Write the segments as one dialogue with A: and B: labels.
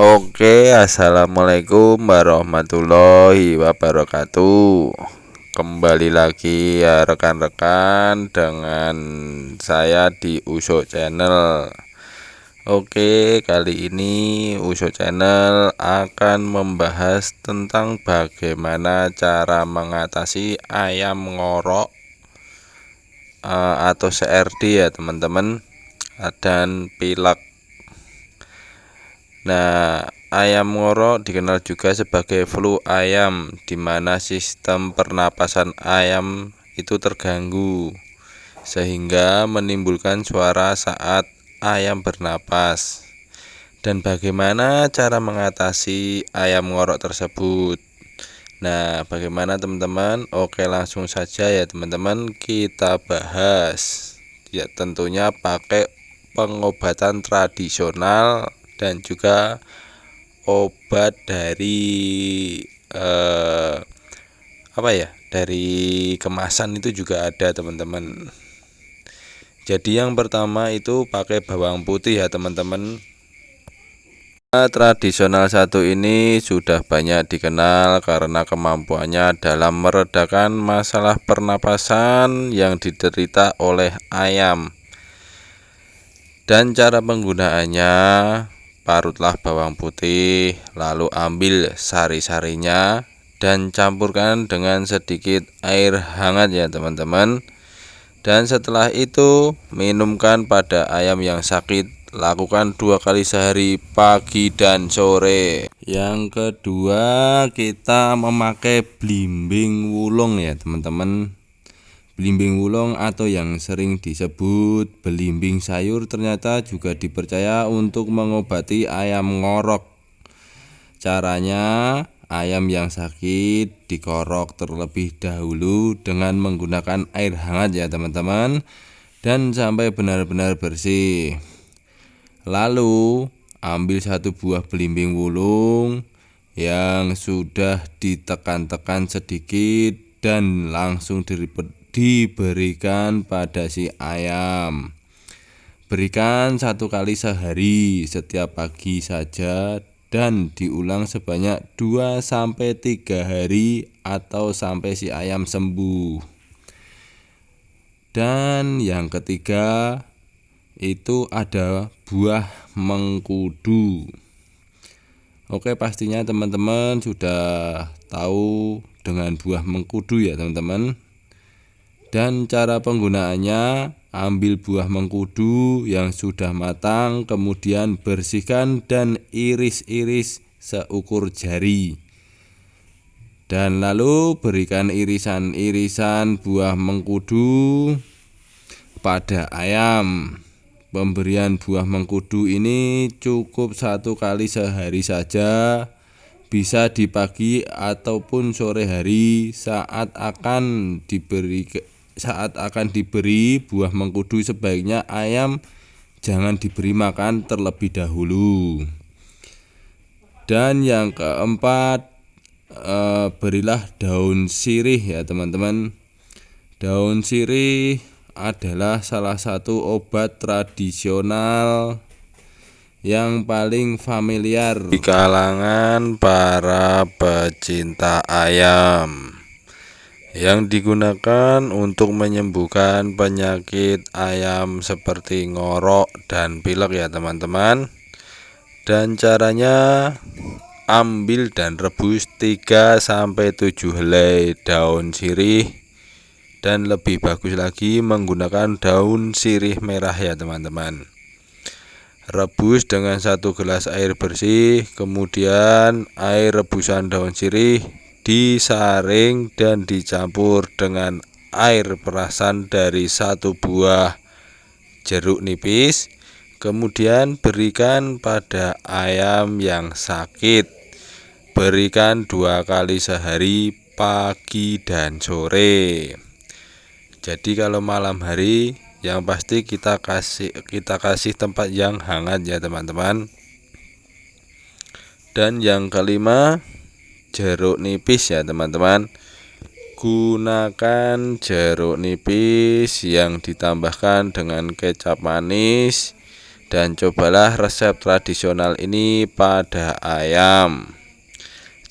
A: Oke, assalamualaikum warahmatullahi wabarakatuh. Kembali lagi ya rekan-rekan dengan saya di Uso Channel. Oke, kali ini Uso Channel akan membahas tentang bagaimana cara mengatasi ayam ngorok atau CRD ya teman-teman, dan pilek. Nah, ayam ngorok dikenal juga sebagai flu ayam, di mana sistem pernapasan ayam itu terganggu sehingga menimbulkan suara saat ayam bernapas. Dan bagaimana cara mengatasi ayam ngorok tersebut? Nah, bagaimana teman-teman? Oke, langsung saja ya teman-teman, kita bahas. Ya, tentunya pakai pengobatan tradisional dan juga obat dari dari kemasan itu juga ada teman-teman. Jadi yang pertama itu pakai bawang putih ya teman-teman. Tradisional satu ini sudah banyak dikenal karena kemampuannya dalam meredakan masalah pernapasan yang diderita oleh ayam. Dan cara penggunaannya, parutlah bawang putih, lalu ambil sari-sarinya dan campurkan dengan sedikit air hangat ya teman-teman. Dan setelah itu minumkan pada ayam yang sakit. Lakukan 2 kali sehari, pagi dan sore. Yang kedua, kita memakai blimbing wulung ya teman-teman. Belimbing wulung atau yang sering disebut belimbing sayur ternyata juga dipercaya untuk mengobati ayam ngorok. Caranya, ayam yang sakit dikorok terlebih dahulu dengan menggunakan air hangat ya teman-teman, dan sampai benar-benar bersih. Lalu ambil 1 buah belimbing wulung yang sudah ditekan-tekan sedikit dan langsung diberikan pada si ayam. Berikan 1 kali sehari setiap pagi saja dan diulang sebanyak 2-3 hari atau sampai si ayam sembuh. Dan yang ketiga itu ada buah mengkudu. Oke, pastinya teman-teman sudah tahu dengan buah mengkudu ya teman-teman. Dan cara penggunaannya, ambil buah mengkudu yang sudah matang, kemudian bersihkan dan iris-iris seukur jari. Dan lalu berikan irisan-irisan buah mengkudu pada ayam. Pemberian buah mengkudu ini cukup 1 kali sehari saja, bisa di pagi ataupun sore hari saat akan diberi buah mengkudu. Sebaiknya ayam jangan diberi makan terlebih dahulu. Dan yang keempat, berilah daun sirih ya teman-teman. Daun sirih adalah salah satu obat tradisional yang paling familiar di kalangan para pecinta ayam, yang digunakan untuk menyembuhkan penyakit ayam seperti ngorok dan pilek ya teman-teman. Dan caranya, ambil dan rebus 3-7 helai daun sirih, dan lebih bagus lagi menggunakan daun sirih merah ya teman-teman. Rebus dengan 1 gelas air bersih, kemudian air rebusan daun sirih disaring dan dicampur dengan air perasan dari 1 buah jeruk nipis. Kemudian berikan pada ayam yang sakit. Berikan 2 kali sehari, pagi dan sore. Jadi kalau malam hari, yang pasti kita kasih tempat yang hangat ya teman-teman. Dan yang kelima, jeruk nipis ya teman-teman. Gunakan jeruk nipis yang ditambahkan dengan kecap manis dan cobalah resep tradisional ini pada ayam.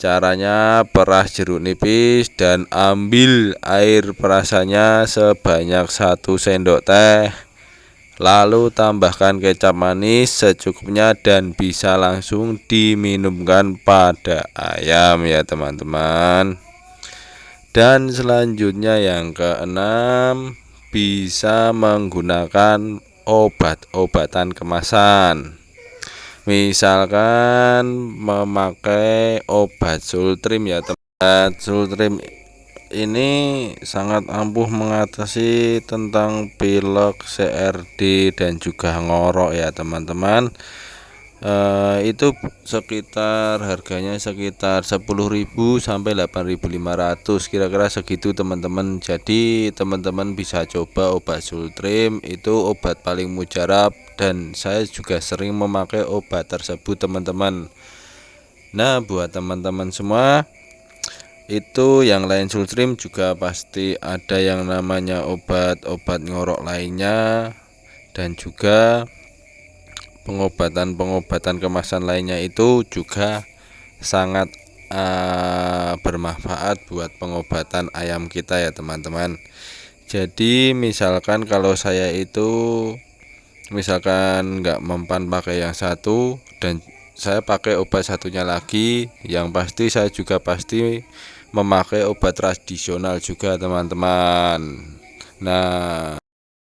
A: Caranya, peras jeruk nipis dan ambil air perasannya sebanyak 1 sendok teh. Lalu tambahkan kecap manis secukupnya dan bisa langsung diminumkan pada ayam ya teman-teman. Dan selanjutnya yang keenam, bisa menggunakan obat-obatan kemasan. Misalkan memakai obat Sultrim ya teman. Sultrim ini sangat ampuh mengatasi tentang pilek, CRD dan juga ngorok ya teman-teman. Itu sekitar harganya sekitar 10.000 sampai 8.500, kira-kira segitu teman-teman. Jadi teman-teman bisa coba obat Sultrim, itu obat paling mujarab dan saya juga sering memakai obat tersebut teman-teman. Nah, buat teman-teman semua, itu yang lain Sultrim juga pasti ada yang namanya obat-obat ngorok lainnya, dan juga pengobatan kemasan lainnya itu juga sangat bermanfaat buat pengobatan ayam kita ya teman-teman. Jadi misalkan kalau saya itu misalkan nggak mempan pakai yang satu dan saya pakai obat satunya lagi, yang pasti saya juga pasti memakai obat tradisional juga teman-teman.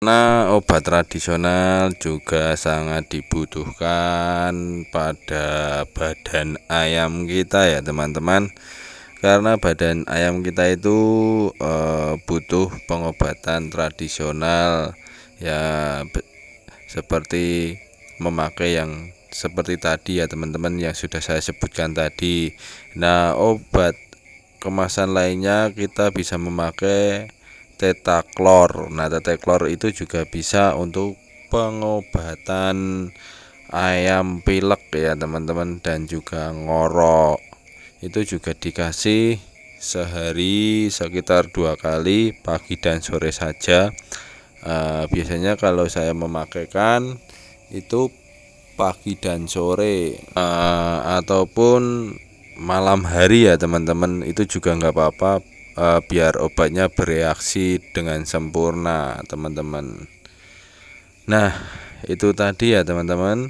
A: Nah, obat tradisional juga sangat dibutuhkan pada badan ayam kita ya teman-teman, karena badan ayam kita itu butuh pengobatan tradisional ya, seperti memakai yang seperti tadi ya teman-teman yang sudah saya sebutkan tadi. Nah, obat kemasan lainnya kita bisa memakai Tetaklor. Nah, Tetaklor itu juga bisa untuk pengobatan ayam pilek ya teman-teman, dan juga ngorok. Itu juga dikasih sehari sekitar 2 kali, pagi dan sore saja. Biasanya kalau saya memakaikan itu pagi dan sore, ataupun malam hari ya teman-teman, itu juga nggak apa-apa, biar obatnya bereaksi dengan sempurna teman-teman. Nah, itu tadi ya teman-teman,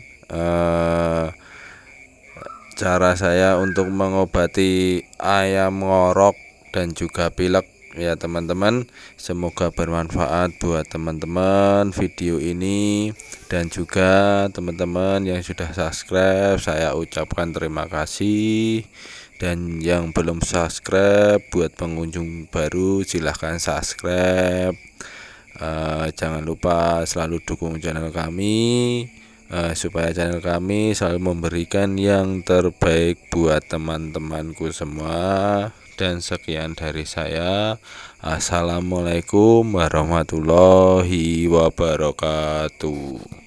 A: cara saya untuk mengobati ayam ngorok dan juga pilek ya teman-teman. Semoga bermanfaat buat teman-teman video ini, dan juga teman-teman yang sudah subscribe saya ucapkan terima kasih. Dan yang belum subscribe, buat pengunjung baru silahkan subscribe. Jangan lupa selalu dukung channel kami, supaya channel kami selalu memberikan yang terbaik buat teman-temanku semua. Dan sekian dari saya. Assalamualaikum warahmatullahi wabarakatuh.